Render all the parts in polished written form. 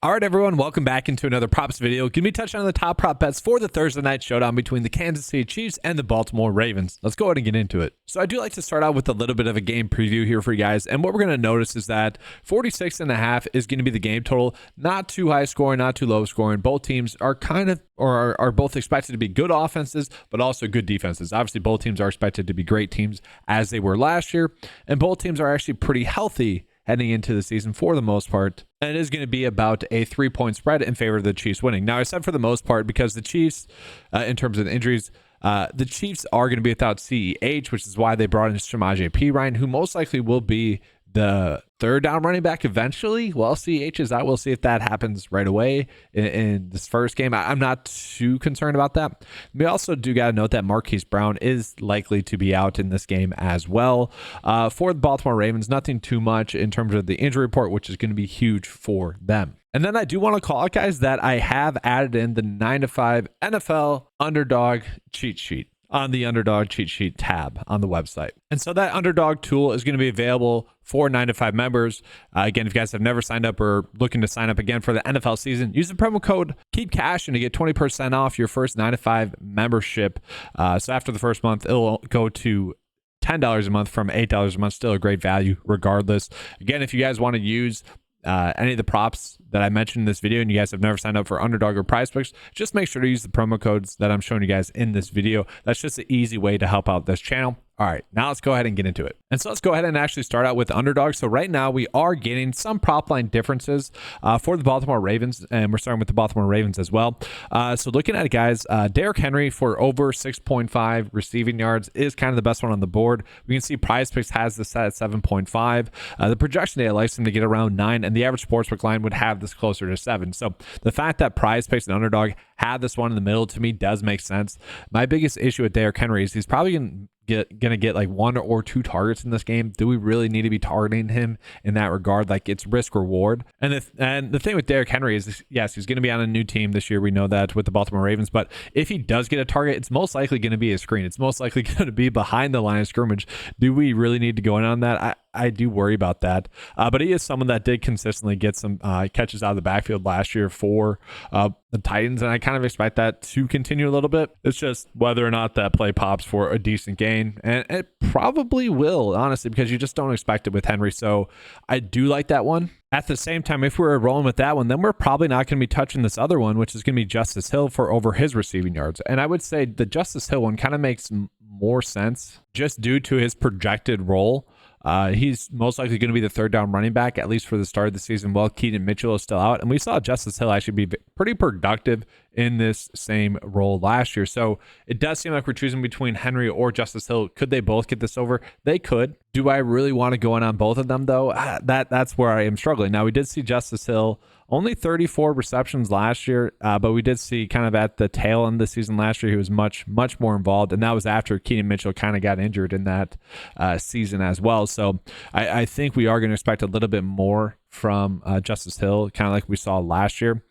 All right, everyone, welcome back into another props video. Going to be touching on the top prop bets for the Thursday night showdown between the Kansas City Chiefs and the Baltimore Ravens. Let's go ahead and get into it. So I do like to start out with a little bit of a game preview here for you guys. And what we're going to notice is that 46.5 is going to be the game total. Not too high scoring, not too low scoring. Both teams are are both expected to be good offenses, but also good defenses. Obviously, both teams are expected to be great teams as they were last year. And both teams are actually pretty healthy heading into the season for the most part. And it is going to be about a 3-point spread in favor of the Chiefs winning. Now, I said for the most part because the Chiefs, in terms of the injuries, the Chiefs are going to be without CEH, which is why they brought in Samaje Perine, who most likely will be the third down running back eventually. Well, CEH is out. We'll see if that happens right away in this first game. I'm not too concerned about that. We also do got to note that Marquise Brown is likely to be out in this game as well. For the Baltimore Ravens, nothing too much in terms of the injury report, which is going to be huge for them. And then I do want to call out, guys, that I have added in the 9-to-5 NFL Underdog cheat sheet on the Underdog cheat sheet tab on the website. And so that Underdog tool is going to be available for 9-to-5 members. Again, if you guys have never signed up or looking to sign up again for the NFL season, use the promo code KEEPCASHING to get 20% off your first 9-to-5 membership. So after the first month, it'll go to $10 a month from $8 a month. Still a great value regardless. Again, if you guys want to use any of the props that I mentioned in this video and you guys have never signed up for Underdog or PrizePicks, just make sure to use the promo codes that I'm showing you guys in this video. That's just an easy way to help out this channel. All right, now let's go ahead and get into it. And so let's go ahead and actually start out with Underdog. So right now we are getting some prop line differences for the Baltimore Ravens, and we're starting with the Baltimore Ravens as well. So looking at it, guys, Derrick Henry for over 6.5 receiving yards is kind of the best one on the board. We can see PrizePicks has this set at 7.5. The projection data likes him to get around 9, and the average sportsbook line would have this closer to 7. So the fact that PrizePicks and Underdog have this one in the middle to me does make sense. My biggest issue with Derrick Henry is he's probably going to get like 1 or 2 targets in this game. Do we really need to be targeting him in that regard? Like, it's risk reward. And the thing with Derrick Henry is, yes, he's going to be on a new team this year. We know that with the Baltimore Ravens. But if he does get a target, it's most likely going to be a screen. It's most likely going to be behind the line of scrimmage. Do we really need to go in on that? I do worry about that. But he is someone that did consistently get some catches out of the backfield last year for the Titans, and I kind of expect that to continue a little bit. It's just whether or not that play pops for a decent gain, and it probably will, honestly, because you just don't expect it with Henry. So I do like that one. At the same time, if we're rolling with that one, then we're probably not going to be touching this other one, which is going to be Justice Hill for over his receiving yards. And I would say the Justice Hill one kind of makes more sense just due to his projected role. He's most likely going to be the third down running back, at least for the start of the season, while Keaton Mitchell is still out. And we saw Justice Hill actually be pretty productive in this same role last year. So it does seem like we're choosing between Henry or Justice Hill. Could they both get this over? They could. Do I really want to go in on both of them, though? That's where I am struggling. Now, we did see Justice Hill only 34 receptions last year, but we did see kind of at the tail end of the season last year, he was much more involved, and that was after Keaton Mitchell kind of got injured in that season as well. So I think we are going to expect a little bit more from Justice Hill, kind of like we saw last year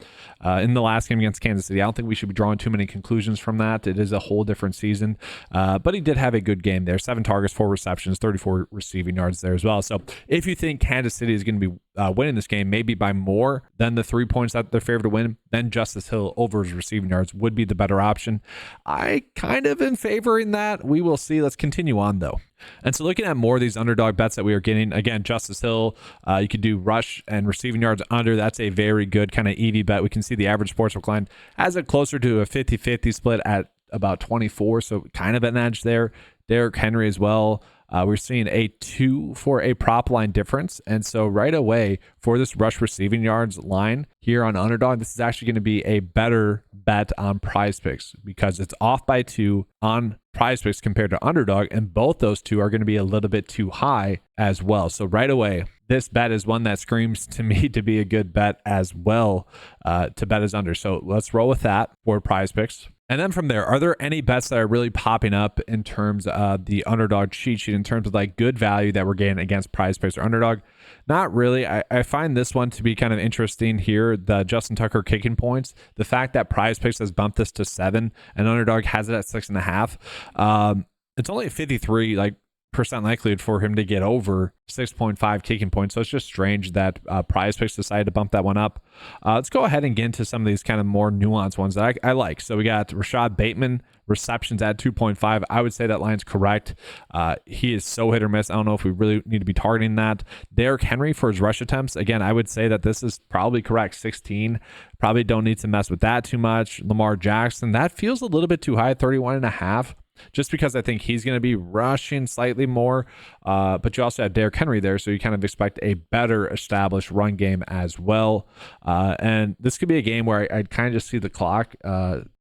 in the last game against Kansas City. I don't think we should be drawing too many conclusions from that. It is a whole different season, but he did have a good game there. 7 targets, 4 receptions, 34 receiving yards there as well. So if you think Kansas City is going to be winning this game, maybe by more than the 3 points that they're favored to win, then Justice Hill over his receiving yards would be the better option. I kind of am favoring that. We will see. Let's continue on, though. And so looking at more of these Underdog bets that we are getting, again, Justice Hill, you could do rush and receiving yards under. That's a very good kind of EV bet. We can see the average sportsbook line has it closer to a 50-50 split at about 24, so kind of an edge there. Derrick Henry as well. We're seeing a 2 for a prop line difference. And so right away for this rush receiving yards line here on Underdog, this is actually going to be a better bet on PrizePicks because it's off by 2 on PrizePicks compared to Underdog. And both those two are going to be a little bit too high as well. So right away, this bet is one that screams to me to be a good bet as well to bet as under. So let's roll with that for PrizePicks. And then from there, are there any bets that are really popping up in terms of the Underdog cheat sheet, in terms of like good value that we're getting against PrizePicks or Underdog? Not really. I find this one to be kind of interesting here, the Justin Tucker kicking points. The fact that PrizePicks has bumped this to 7 and Underdog has it at 6.5. It's only a 53. Like, likelihood for him to get over 6.5 kicking points. So it's just strange that PrizePicks decided to bump that one up. Let's go ahead and get into some of these kind of more nuanced ones that I like. So we got Rashad Bateman receptions at 2.5. I would say that line's correct. He is so hit or miss. I don't know if we really need to be targeting that. Derrick Henry for his rush attempts. Again, I would say that this is probably correct. 16. Probably don't need to mess with that too much. Lamar Jackson, that feels a little bit too high, 31.5. Just because I think he's going to be rushing slightly more. But you also have Derrick Henry there, so you kind of expect a better established run game as well. And this could be a game where I'd kind of just see the clock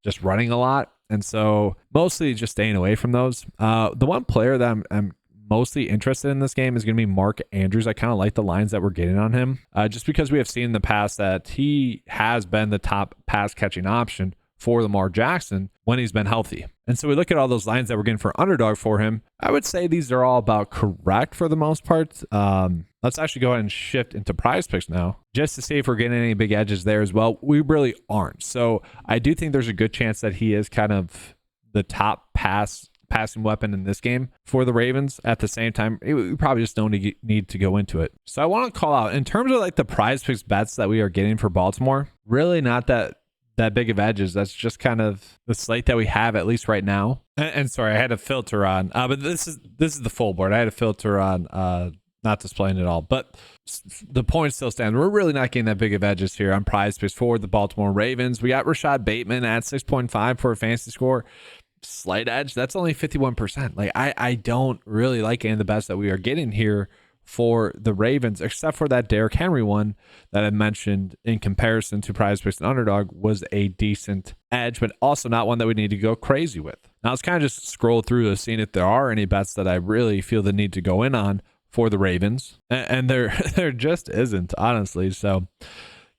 just running a lot. And so mostly just staying away from those. The one player that I'm mostly interested in this game is going to be Mark Andrews. I kind of like the lines that we're getting on him, just because we have seen in the past that he has been the top pass catching option for Lamar Jackson when he's been healthy. And so we look at all those lines that we're getting for underdog for him. I would say these are all about correct for the most part. Let's actually go ahead and shift into PrizePicks now, just to see if we're getting any big edges there as well. We really aren't. So I do think there's a good chance that he is kind of the top passing weapon in this game for the Ravens. At the same time, we probably just don't need to go into it. So I want to call out, in terms of like the PrizePicks bets that we are getting for Baltimore, really not that big of edges. That's just kind of the slate that we have, at least right now. And sorry, I had a filter on, but this is the full board. I had a filter on, not displaying it all, but the point still stands. We're really not getting that big of edges here on PrizePicks for the Baltimore Ravens. We got Rashad Bateman at 6.5 for a fantasy score. Slight edge. That's only 51%. Like I don't really like any of the bets that we are getting here for the Ravens, except for that Derrick Henry one that I mentioned in comparison to PrizePicks and Underdog was a decent edge, but also not one that we need to go crazy with. Now let's kind of just scroll through this, seeing if there are any bets that I really feel the need to go in on for the Ravens, and there just isn't, honestly. So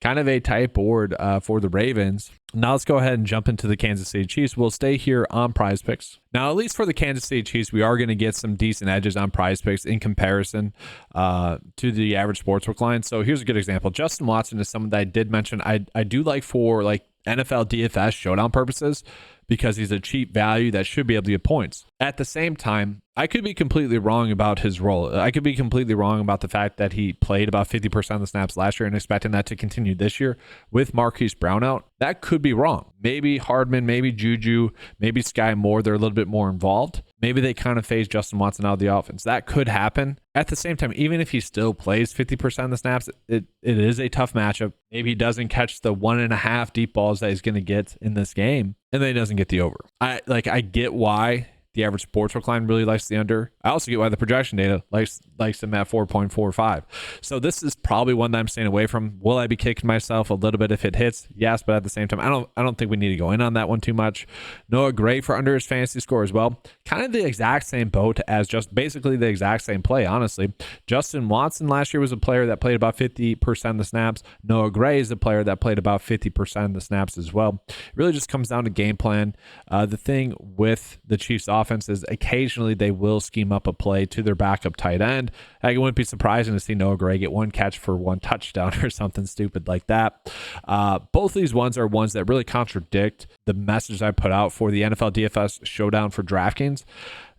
kind of a tight board for the Ravens. Now let's go ahead and jump into the Kansas City Chiefs. We'll stay here on PrizePicks. Now, at least for the Kansas City Chiefs, we are going to get some decent edges on PrizePicks in comparison to the average sportsbook line. So here's a good example. Justin Watson is someone that I did mention I do like for like NFL DFS showdown purposes, because he's a cheap value that should be able to get points. At the same time, I could be completely wrong about his role. I could be completely wrong about the fact that he played about 50% of the snaps last year and expecting that to continue this year with Marquise Brown out. That could be wrong. Maybe Hardman, maybe Juju, maybe Sky Moore, they're a little bit more involved. Maybe they kind of phase Justin Watson out of the offense. That could happen. At the same time, even if he still plays 50% of the snaps, it is a tough matchup. Maybe he doesn't catch the 1.5 deep balls that he's going to get in this game, and then he doesn't get the over. I get why the average sportsbook line really likes the under. I also get why the projection data likes them at 4.45. So this is probably one that I'm staying away from. Will I be kicking myself a little bit if it hits? Yes, but at the same time, I don't think we need to go in on that one too much. Noah Gray for under his fantasy score as well. Kind of the exact same boat as just basically the exact same play, honestly. Justin Watson last year was a player that played about 50% of the snaps. Noah Gray is a player that played about 50% of the snaps as well. It really just comes down to game plan. The thing with the Chiefs offense is occasionally they will scheme up a play to their backup tight end. It wouldn't be surprising to see Noah Gray get one catch for one touchdown or something stupid like that. Both of these ones are ones that really contradict the message I put out for the NFL DFS showdown for DraftKings.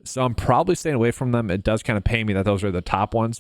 So I'm probably staying away from them. It does kind of pay me that those are the top ones.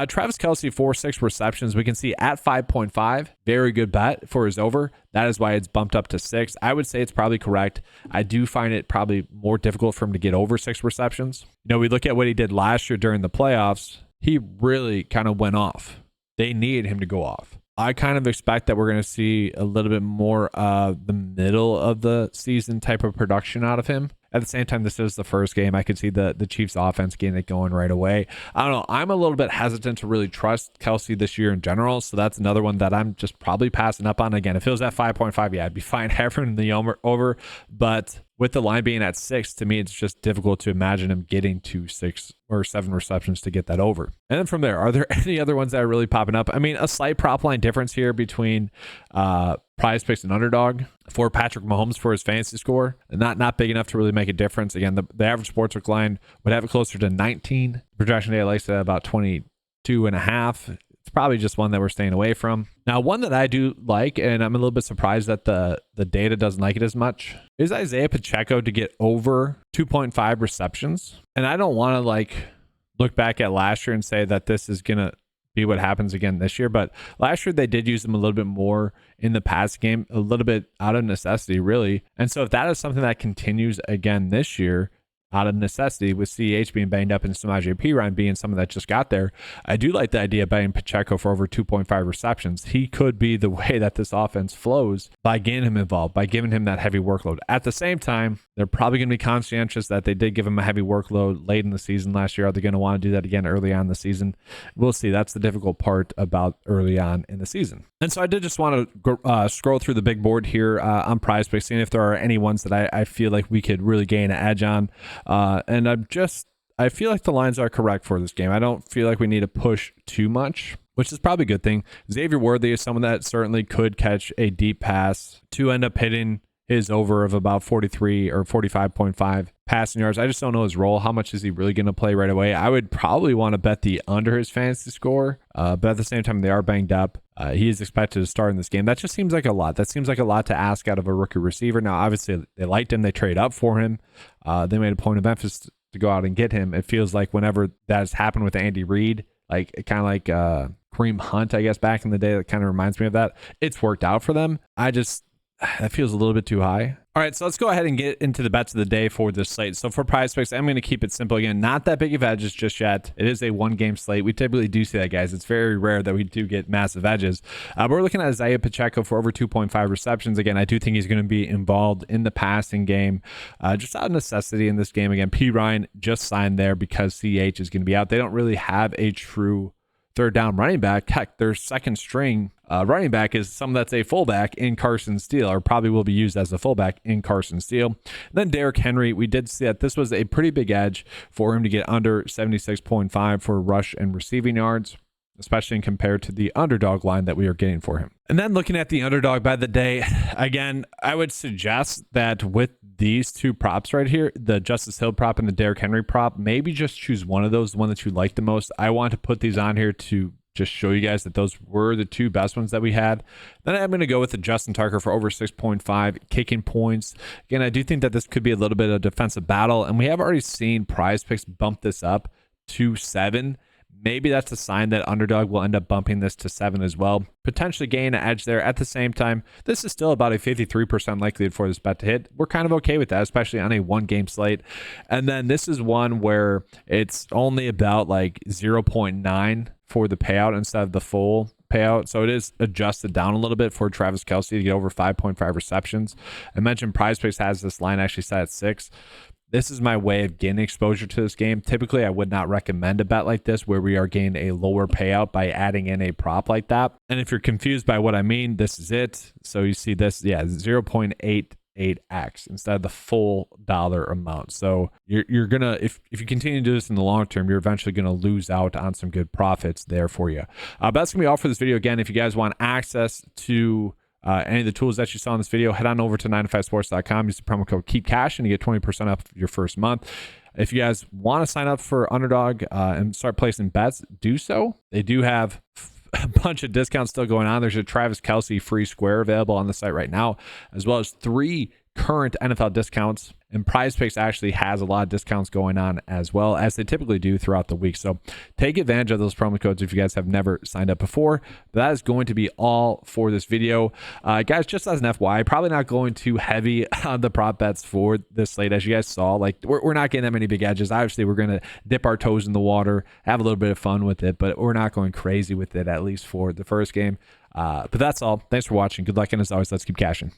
Travis Kelce, 4-6 receptions. We can see at 5.5, very good bet for his over. That is why it's bumped up to 6. I would say it's probably correct. I do find it probably more difficult for him to get over 6 receptions. You know, we look at what he did last year during the playoffs. He really kind of went off. They needed him to go off. I kind of expect that we're going to see a little bit more of the middle of the season type of production out of him. At the same time, this is the first game. I could see the Chiefs offense getting it going right away. I don't know. I'm a little bit hesitant to really trust Kelce this year in general. So that's another one that I'm just probably passing up on. Again, if it was at 5.5, yeah, I'd be fine having the over. But with the line being at 6, to me, it's just difficult to imagine him getting to 6 or 7 receptions to get that over. And then from there, are there any other ones that are really popping up? I mean, a slight prop line difference here between PrizePicks and Underdog for Patrick Mahomes for his fantasy score. Not big enough to really make a difference. Again, the average sportsbook line would have it closer to 19. Projection data likes it at about 22.5. It's probably just one that we're staying away from. Now, one that I do like, and I'm a little bit surprised that the data doesn't like it as much, is Isaiah Pacheco to get over 2.5 receptions. And I don't want to look back at last year and say that this is going to be what happens again this year. But last year they did use him a little bit more in the pass game, a little bit out of necessity, really. And so if that is something that continues again this year, out of necessity, with CEH being banged up and Samaje Perine being someone that just got there, I do like the idea of betting Pacheco for over 2.5 receptions. He could be the way that this offense flows by getting him involved, by giving him that heavy workload. At the same time, they're probably going to be conscientious that they did give him a heavy workload late in the season last year. Are they going to want to do that again early on in the season? We'll see. That's the difficult part about early on in the season. And so I did just want to scroll through the big board here on PrizePicks, seeing if there are any ones that I feel like we could really gain an edge on. And I feel like the lines are correct for this game. I don't feel like we need to push too much, which is probably a good thing. Xavier Worthy is someone that certainly could catch a deep pass to end up hitting his over of about 43 or 45.5 passing yards. I just don't know his role. How much is he really going to play right away? I would probably want to bet the under his fantasy score, but at the same time, they are banged up. He is expected to start in this game. That just seems like a lot. That seems like a lot to ask out of a rookie receiver. Now, obviously, they liked him. They traded up for him. They made a point of emphasis to go out and get him. It feels like whenever that has happened with Andy Reid, like kind of like Kareem Hunt, I guess, back in the day, that kind of reminds me of that. It's worked out for them. That feels a little bit too high. All right, so let's go ahead and get into the bets of the day for this slate. So for PrizePicks, I'm going to keep it simple again. Not that big of edges just yet. It is a one-game slate. We typically do see that, guys. It's very rare that we do get massive edges. But we're looking at Isaiah Pacheco for over 2.5 receptions. Again, I do think he's going to be involved in the passing game, just out of necessity in this game. Again, P. Ryan just signed there because CH is going to be out. They don't really have a true third down running back. Heck, their second string running back is someone that's a fullback in Carson Steele, or probably will be used as a fullback in Carson Steele. And then Derrick Henry, we did see that this was a pretty big edge for him to get under 76.5 for rush and receiving yards, especially compared to the underdog line that we are getting for him. And then looking at the underdog by the day, again, I would suggest that with these two props right here, the Justice Hill prop and the Derrick Henry prop, maybe just choose one of those, the one that you like the most. I want to put these on here to just show you guys that those were the two best ones that we had. Then I'm going to go with the Justin Tucker for over 6.5 kicking points. Again, I do think that this could be a little bit of a defensive battle, and we have already seen PrizePicks bump this up to 7. Maybe that's a sign that underdog will end up bumping this to 7 as well. Potentially gain an edge there. At the same time, this is still about a 53% likelihood for this bet to hit. We're kind of okay with that, especially on a one-game slate. And then this is one where it's only about like 0.9 for the payout instead of the full payout. So it is adjusted down a little bit for Travis Kelce to get over 5.5 receptions. I mentioned PrizePicks has this line actually set at 6. This is my way of getting exposure to this game. Typically, I would not recommend a bet like this where we are getting a lower payout by adding in a prop like that. And if you're confused by what I mean, this is it. So you see this, 0.88x instead of the full dollar amount. So you're gonna, if you continue to do this in the long term, you're eventually gonna lose out on some good profits there for you. But that's gonna be all for this video. Again, if you guys want access to any of the tools that you saw in this video, head on over to 9to5sports.com. Use the promo code KEEPCASH and you get 20% off your first month. If you guys want to sign up for Underdog and start placing bets, do so. They do have a bunch of discounts still going on. There's a Travis Kelce free square available on the site right now, as well as 3 current NFL discounts. And PrizePicks actually has a lot of discounts going on as well, as they typically do throughout the week. So take advantage of those promo codes if you guys have never signed up before. But that is going to be all for this video. Guys, just as an FYI, probably not going too heavy on the prop bets for this slate. As you guys saw, like we're not getting that many big edges. Obviously, we're going to dip our toes in the water, have a little bit of fun with it, but we're not going crazy with it, at least for the first game. But that's all. Thanks for watching. Good luck, and as always, let's keep cashing.